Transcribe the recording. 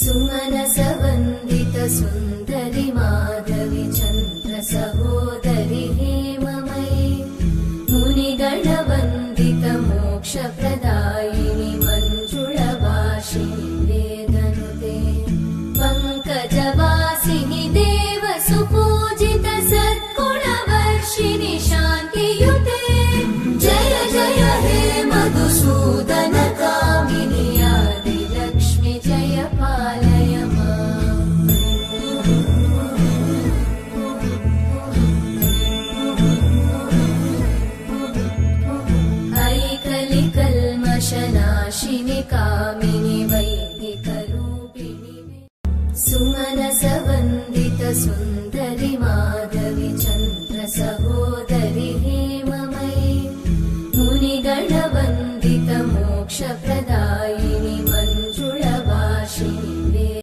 सुमनसवन्दित सुन्दरि माधवि चन्द्र सहोदरि हेममयि मुनिगणवन्दित मोक्षप्रदायिनि मञ्जुळवासिनि वेदनुते पङ्कजवासिनि देव सुपूजित सद्गुणवर्षिणि शान्तियुते जय जय हे मधुसूदन कामिनि आदिलक्ष्मि जय पालय माम् ऐकलिकल्मषनाशिनि कामिनि वैदिकरूपिणि सुमनसवन्दित सुन्दरि